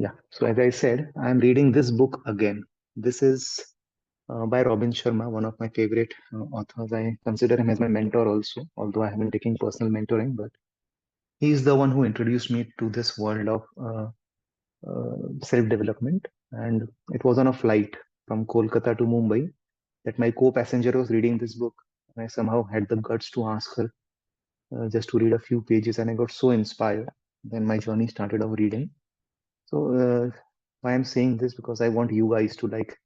Yeah. So as I said, I'm reading this book again. This is by Robin Sharma, one of my favorite authors. I consider him as my mentor also, although I haven't taken personal mentoring, but he's the one who introduced me to this world of self-development. And it was on a flight from Kolkata to Mumbai that my co-passenger was reading this book. And I somehow had the guts to ask her just to read a few pages, and I got so inspired. Then my journey started of reading. So why I'm saying this, because I want you guys to like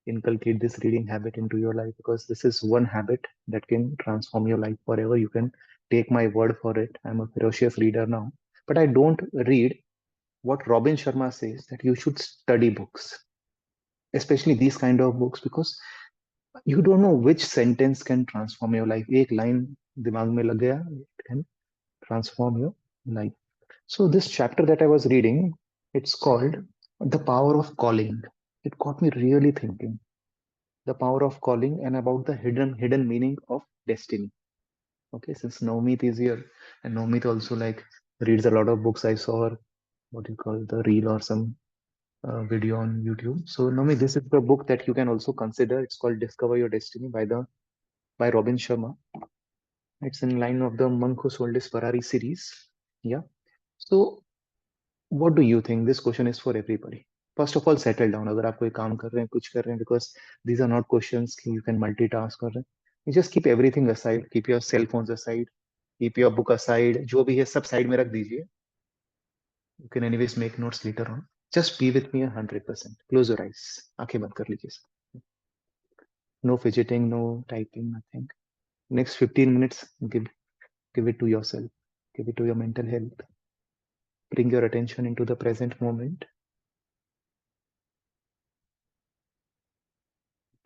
inculcate this reading habit into your life, because this is one habit that can transform your life forever. You can take my word for it. I'm a ferocious reader now, but I don't read what Robin Sharma says, that you should study books, especially these kind of books, because you don't know which sentence can transform your life. एक line दिमाग में लग गया, it can transform your life. So this chapter that I was reading, it's called The Power of Calling. It got me really thinking. The power of calling and about the hidden meaning of destiny. Okay, since Navmeet is here, and Navmeet also like reads a lot of books. I saw her, what you call, the reel or some video on YouTube. So Navmeet, this is the book that you can also consider. It's called Discover Your Destiny by Robin Sharma. It's in line of the Monk Who Sold His Ferrari series. Yeah. So what do you think? This question is for everybody. First of all, settle down. अगर आप कोई काम कर रहे हैं, कुछ कर रहे हैं, because these are not questions कि you can multitask कर रहे हैं. You just keep everything aside. Keep your cell phones aside. Keep your book aside. जो भी है सब साइड में रख दीजिए. You can anyways make notes later on. Just be with me 100%. Close your eyes. आंखें बंद कर लीजिए. No fidgeting, no typing, nothing. Next 15 minutes, give it to yourself. Give it to your mental health. Bring your attention into the present moment.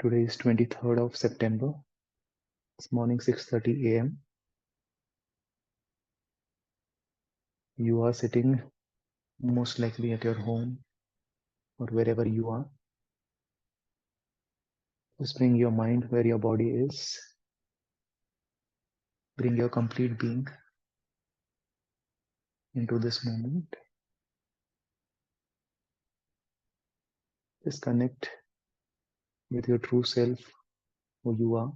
Today is 23rd of September. It's morning 6:30 a.m. You are sitting most likely at your home or wherever you are. Just bring your mind where your body is. Bring your complete being into this moment. Just connect with your true self, who you are.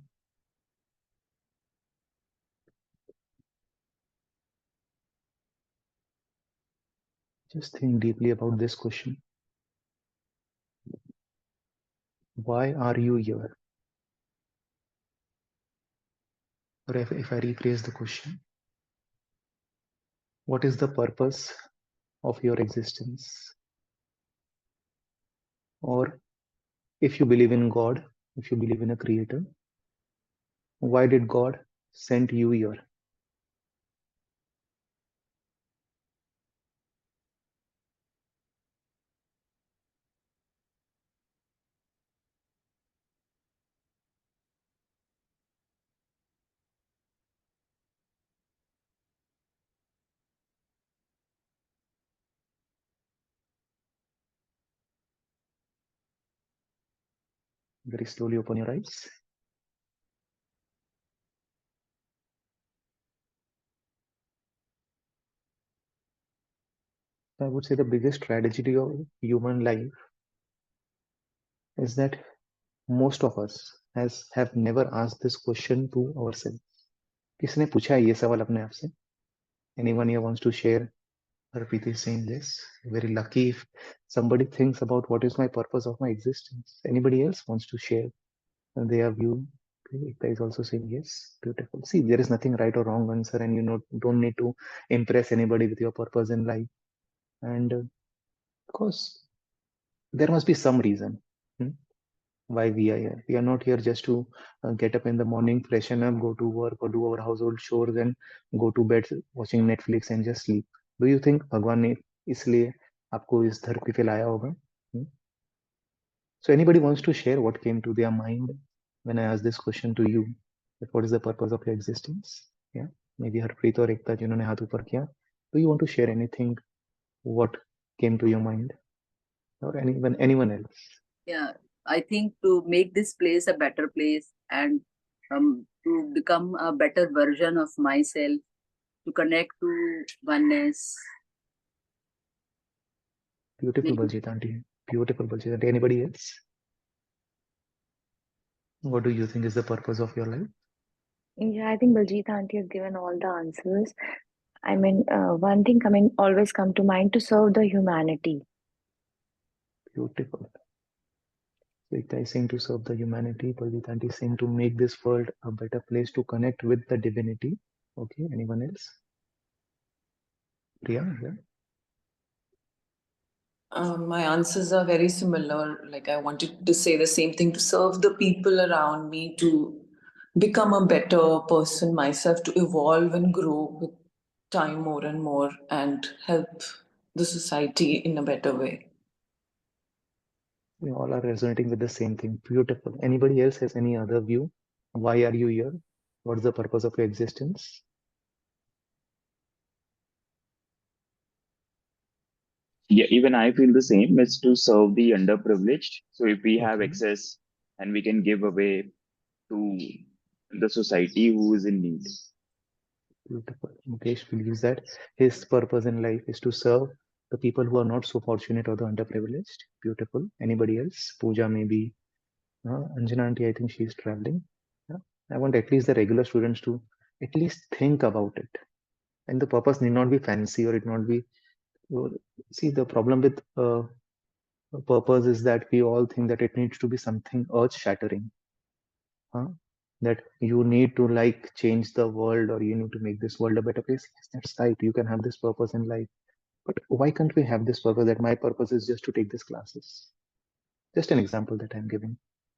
Just think deeply about this question. Why are you here? Or if I rephrase the question, what is the purpose of your existence? Or if you believe in God, if you believe in a creator, why did God send you here? Very slowly open your eyes. I would say the biggest tragedy of human life is that most of us has have never asked this question to ourselves. किसने पूछा है ये सवाल अपने आप से? Anyone here wants to share? Harpreet is saying yes. Very lucky if somebody thinks about what is my purpose of my existence. Anybody else wants to share their view? Ekta is also saying yes. Beautiful. See, there is nothing right or wrong answer, and you know, don't need to impress anybody with your purpose in life. And of course, there must be some reason. Hmm, why we are here. We are not here just to get up in the morning, freshen up, go to work, or do our household chores, and go to bed watching Netflix and just sleep. Do you think भगवान ने इसलिए आपको इस धरती पे लाया होगा? Hmm? So anybody wants to share what came to their mind when I asked this question to you? That what is the purpose of your existence? Yeah, maybe Harpreet or Ekta जिन्होंने हाथ ऊपर किया. Do you want to share anything? What came to your mind, or anyone else? Yeah, I think to make this place a better place and to become a better version of myself, to connect to oneness. Beautiful, Maybe. Baljeet auntie. Beautiful, Baljeet auntie. Anybody else? What do you think is the purpose of your life? Yeah, I think Baljeet auntie has given all the answers. I mean, one thing coming always come to mind to serve the humanity. Beautiful. So Ekta is saying to serve the humanity. Baljeet auntie is saying to make this world a better place to connect with the divinity. Okay. Anyone else? Priya? Yeah. My answers are very similar. Like, I wanted to say the same thing, to serve the people around me, to become a better person myself, to evolve and grow with time more and more, and help the society in a better way. We all are resonating with the same thing. Beautiful. Anybody else has any other view? Why are you here? What's the purpose of your existence? Yeah, even I feel the same. It's to serve the underprivileged. So if we have Okay. access and we can give away to the society who is in need. Beautiful. Mukesh believes that his purpose in life is to serve the people who are not so fortunate or the underprivileged. Beautiful. Anybody else? Pooja maybe. Anjana auntie, I think she's traveling. Yeah. I want at least the regular students to at least think about it. And the purpose need not be fancy or it not be. uh, See, the problem with purpose is that we all think that it needs to be something earth shattering. Huh? That you need to like change the world or you need to make this world a better place. Yes, that's right. You can have this purpose in life. But why can't we have this purpose that my purpose is just to take these classes? Just an example that I'm giving.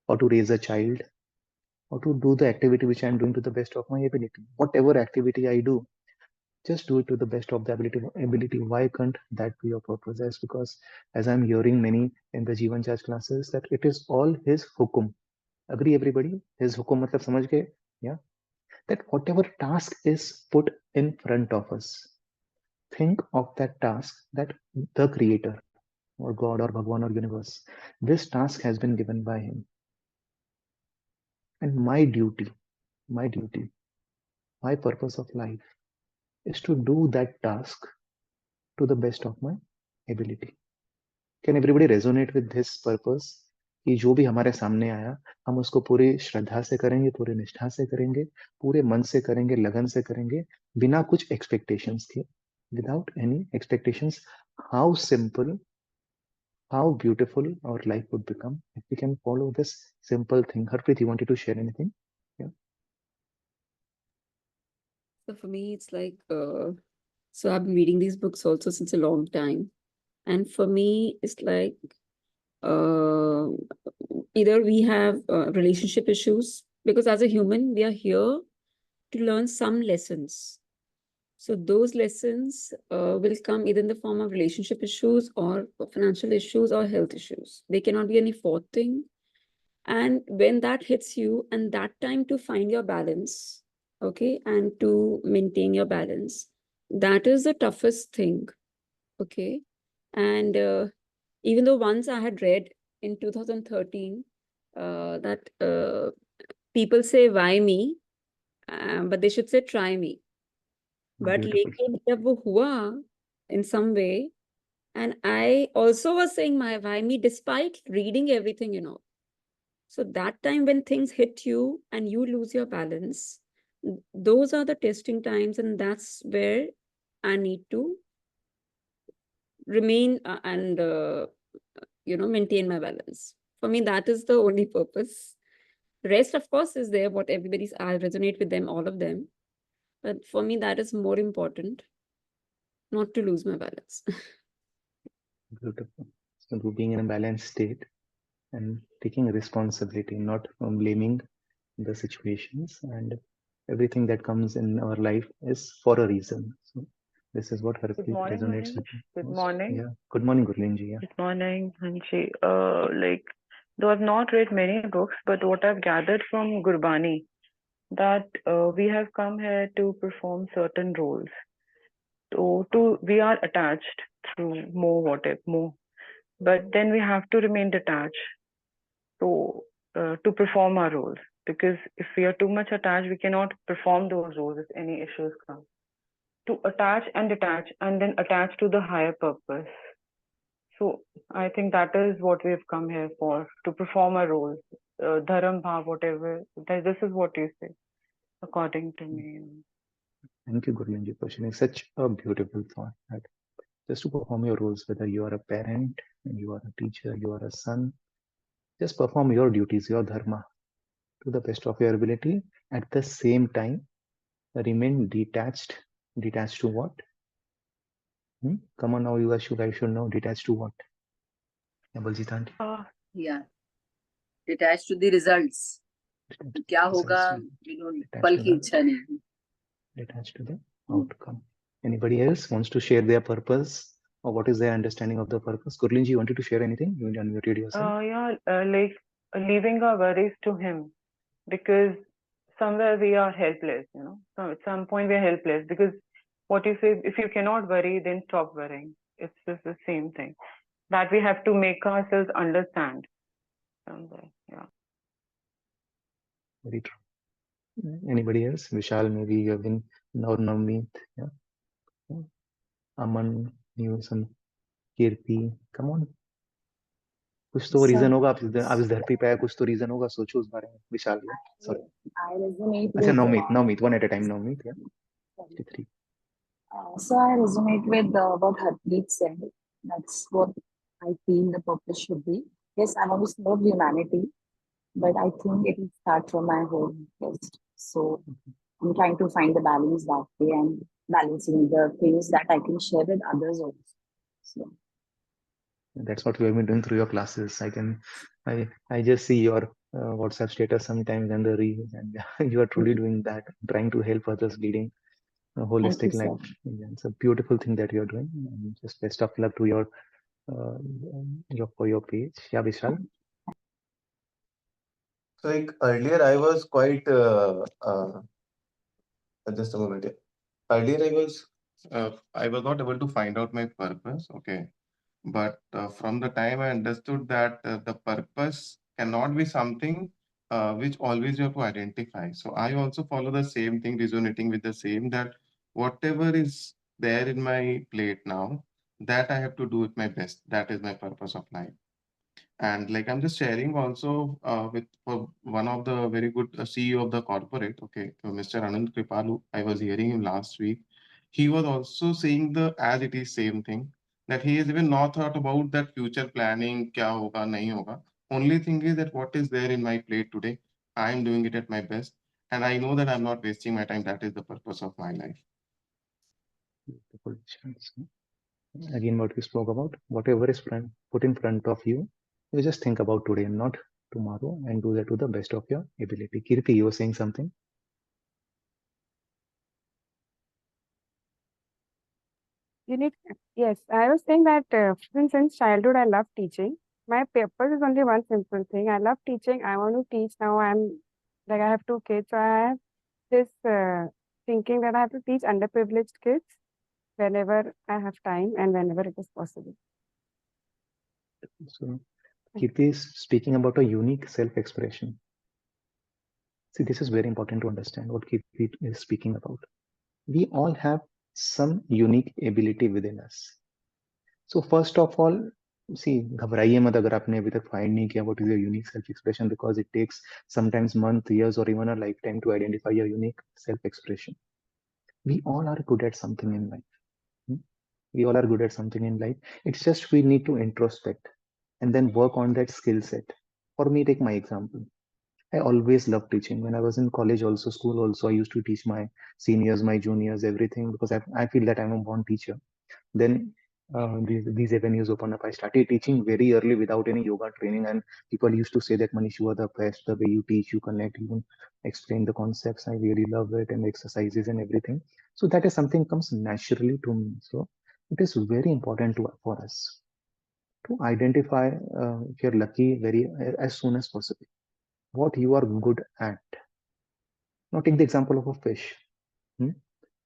Or to raise a child, or to do the activity which I'm doing to the best of my ability. Whatever activity I do, just do it to the best of the ability. Why can't that be your purpose? That's because as I'm hearing many in the Jivan Charge classes, that it is all his hukum. Agree everybody? His hukum matlab samajh gaye? Yeah. That whatever task is put in front of us, think of that task that the creator or God or Bhagwan or universe, this task has been given by him. And my duty, my purpose of life is to do that task to the best of my ability. Can everybody resonate with this purpose? कि जो भी हमारे सामने आया हम उसको पूरी श्रद्धा से करेंगे, पूरी निष्ठा से करेंगे, पूरे मन से करेंगे, लगन से करेंगे, बिना कुछ एक्सपेक्टेशंस के, without any expectations. How simple, how beautiful our life would become if we can follow this simple thing. Harpreet, you wanted to share anything? Yeah. So for me, it's like, so I've been reading these books also since a long time. And for me, it's like, uh, either we have relationship issues, because as a human, we are here to learn some lessons. So those lessons will come either in the form of relationship issues or financial issues or health issues. They cannot be any fourth thing. And when that hits you, and that time to find your balance, okay, and to maintain your balance, that is the toughest thing, okay. And even though once I had read in 2013 that people say why me, but they should say try me. But Beautiful. लेकिन जब वो हुआ in some way, and I also was saying my why me despite reading everything, you know. So that time when things hit you and you lose your balance, those are the testing times, and that's where I need to remain and maintain my balance. For me, that is the only purpose. Rest, of course, is there. What everybody's, I resonate with them, all of them. But for me, that is more important, not to lose my balance. Beautiful. So to being in a balanced state and taking responsibility, not blaming the situations, and everything that comes in our life is for a reason. So this is what Good Harpreet morning, resonates with Manish. me Good most. morning. Yeah. Good morning, Gurleen ji. Yeah. Good morning, Hanshi. Though I've not read many books, but what I've gathered from Gurbani, that we have come here to perform certain roles. To we are attached through more whatever more, but then we have to remain detached to perform our roles. Because if we are too much attached, we cannot perform those roles if any issues come. To attach and detach, and then attach to the higher purpose. So I think that is what we've come here for, to perform a role. Dharam bhav, whatever. This is what you say, according to me. Thank you, Gurlinji, for sharing such a beautiful thought that just to perform your roles, whether you are a parent, you are a teacher, you are a son, just perform your duties, your dharma to the best of your ability. At the same time, remain detached. Detached to what? Come on now, you guys should know. Detached to what? Yeah, Baljeet aunty. Yeah, detached to the results. क्या होगा, पल की इच्छा नहीं. Detached to the outcome. Anybody else wants to share their purpose or what is their understanding of the purpose? Gurlinji, you wanted to share anything? You unmuted yourself. Like leaving our worries to him, because somewhere we are helpless, So at some point we are helpless, because what you say, if you cannot worry, then stop worrying. It's just the same thing that we have to make ourselves understand somewhere. Yeah. Very true. Anybody else? Vishal, maybe you have been Navneet, yeah. Aman, you some Kirti. Come on. कुछ तो reason होगा आप इस धरती पे आए कुछ तो रीजन होगा सोचो उस बारे में विशाल या सॉरी I resonate अच्छा with Navmeet one at a time Navmeet या 53 so I resonate with what Harpreet said. That's what I feel the purpose should be. Yes, I want to serve humanity, but I think it will start from my home first. So I'm trying to find the balance that way and balancing the things that I can share with others also. So that's what we have been doing through your classes I just see your WhatsApp status sometimes and the reels and you are truly doing that trying to help others leading a thank you, holistic sir. life. Yeah, it's a beautiful thing that you're doing and just best of luck to uh, for your page. Yeah, Vishal. So like earlier I was quite just a moment. Earlier I was not able to find out my purpose. Okay. But from the time I understood that the purpose cannot be something which always you have to identify. So I also follow the same thing, resonating with the same, that whatever is there in my plate now, that I have to do it my best. That is my purpose of life. And like I'm just sharing also with for one of the very good CEO of the corporate, okay, Mr. Anand Kripalu. I was hearing him last week. He was also saying the as it is same thing, that he has even not thought about that future planning, kya hoga, nahi hoga. Only thing is that what is there in my plate today, I am doing it at my best, and I know that I'm not wasting my time. That is the purpose of my life. Beautiful. Again, what we spoke about, whatever is put in front of you, you just think about today and not tomorrow and do that to the best of your ability. Kirti, you were saying something? Yes, I was saying that since childhood, I love teaching. My purpose is only one simple thing. I love teaching. I want to teach now. I have two kids, so I have this thinking that I have to teach underprivileged kids whenever I have time and whenever it is possible. So, Kirti is speaking about a unique self-expression. See, this is very important to understand what Kirti is speaking about. We all have some unique ability within us. So first of all, see, घबराइए मत अगर आपने अभी तक find नहीं किया what is your unique self-expression, because it takes sometimes months, years, or even a lifetime to identify your unique self-expression. We all are good at something in life. We all are good at something in life. It's just we need to introspect and then work on that skill set. For me, take my example. I always loved teaching. When I was in college, also school, also I used to teach my seniors, my juniors, everything because I feel that I'm a born teacher. Then these avenues open up. I started teaching very early without any yoga training, and people used to say that Manish, you are the best. The way you teach, you connect, you explain the concepts. I really love it and the exercises and everything. So that is something comes naturally to me. So it is very important for us to identify if you're lucky very as soon as possible what you are good at. Now take the example of a fish. Hmm?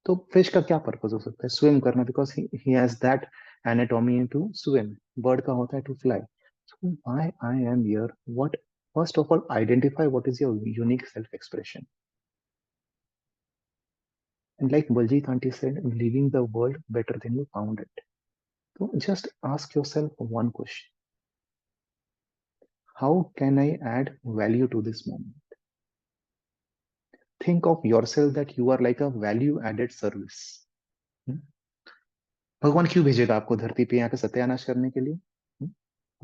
तो fish का क्या purpose हो सकता है swim करना because he has that anatomy to swim bird का होता है to fly so why I am here what first of all identify what is your unique self expression and like Baljit auntie said leaving the world better than you found it So just ask yourself one question. How can I add value to this moment? Think of yourself that you are like a value added service. भगवान क्यों भेजेगा आपको धरती पे यहाँ का सत्यानाश करने के लिए?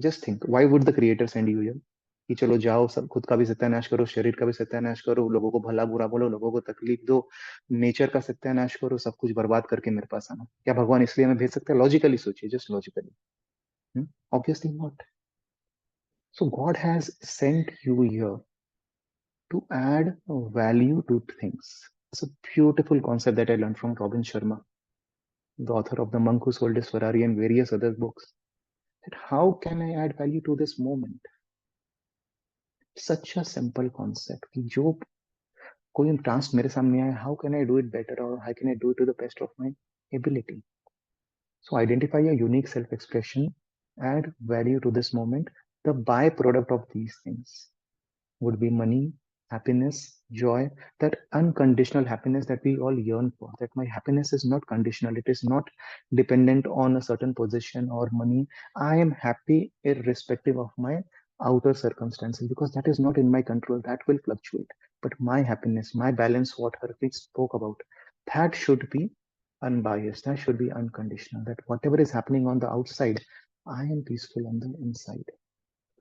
Just think, why would the creator send you here? कि चलो जाओ, सब खुद का भी सत्यानाश करो, शरीर का भी सत्यानाश करो, लोगों को भला बुरा बोलो, लोगों को तकलीफ दो, नेचर का सत्यानाश करो, सब कुछ बर्बाद करके मेरे पास आना? क्या भगवान इसलिए हमें भेज सकते हैं? लॉजिकली सोचिए, just logically. Obviously not. So God has sent you here to add value to things. It's a beautiful concept that I learned from Robin Sharma, the author of The Monk Who Sold His Ferrari and various other books. That how can I add value to this moment? Such a simple concept कि जो कोई task मेरे सामने आए, how can I do it better or how can I do it to the best of my ability? So identify your unique self-expression, add value to this moment. The byproduct of these things would be money, happiness, joy, that unconditional happiness that we all yearn for. That my happiness is not conditional, it is not dependent on a certain position or money. I am happy irrespective of my outer circumstances because that is not in my control, that will fluctuate. But my happiness, my balance, what Harpreet spoke about, that should be unbiased, that should be unconditional. That whatever is happening on the outside, I am peaceful on the inside.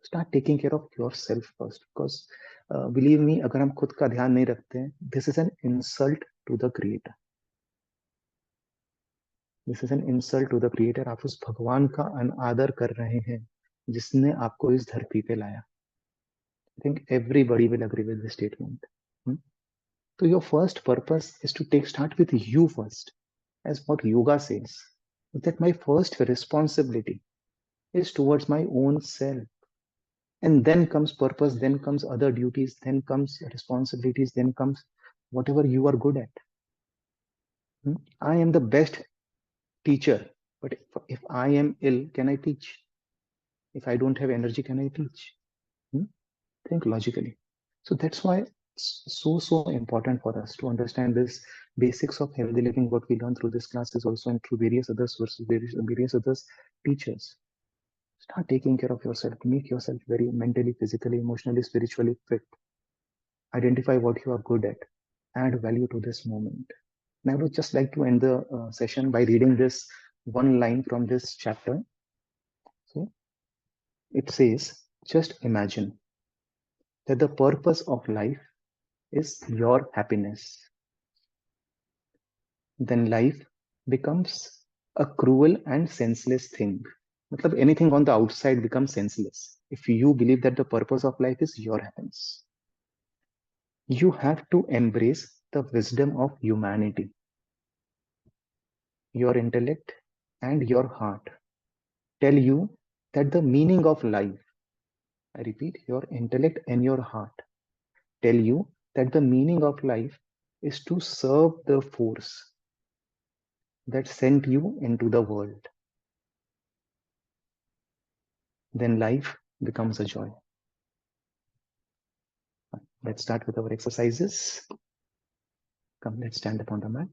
Start taking care of yourself first, because believe me, अगर हम खुद का ध्यान नहीं रखते हैं, this is an insult to the creator. This is an insult to the creator. आप उस भगवान का अनादर कर रहे हैं जिसने आपको इस धरती पे लाया. I think everybody will agree with this statement. So your first purpose is to start with you first, as what yoga says, that my first responsibility is towards my own self. And then comes purpose, then comes other duties, then comes responsibilities, then comes whatever you are good at. I am the best teacher, but if I am ill, can I teach? If I don't have energy, can I teach? Think logically. So that's why it's so important for us to understand this basics of healthy living. What we learn through this class is also and through various other sources, various other teachers. Start taking care of yourself. Make yourself very mentally, physically, emotionally, spiritually fit. Identify what you are good at. Add value to this moment. And I would just like to end the session by reading this one line from this chapter. So it says, just imagine that the purpose of life is your happiness. Then life becomes a cruel and senseless thing. Matlab, anything on the outside becomes senseless if you believe that the purpose of life is your happiness. You have to embrace the wisdom of humanity. Your intellect and your heart tell you that the meaning of life, I repeat, your intellect and your heart tell you that the meaning of life is to serve the force that sent you into the world. Then life becomes a joy. Let's start with our exercises. Come, let's stand upon the mat.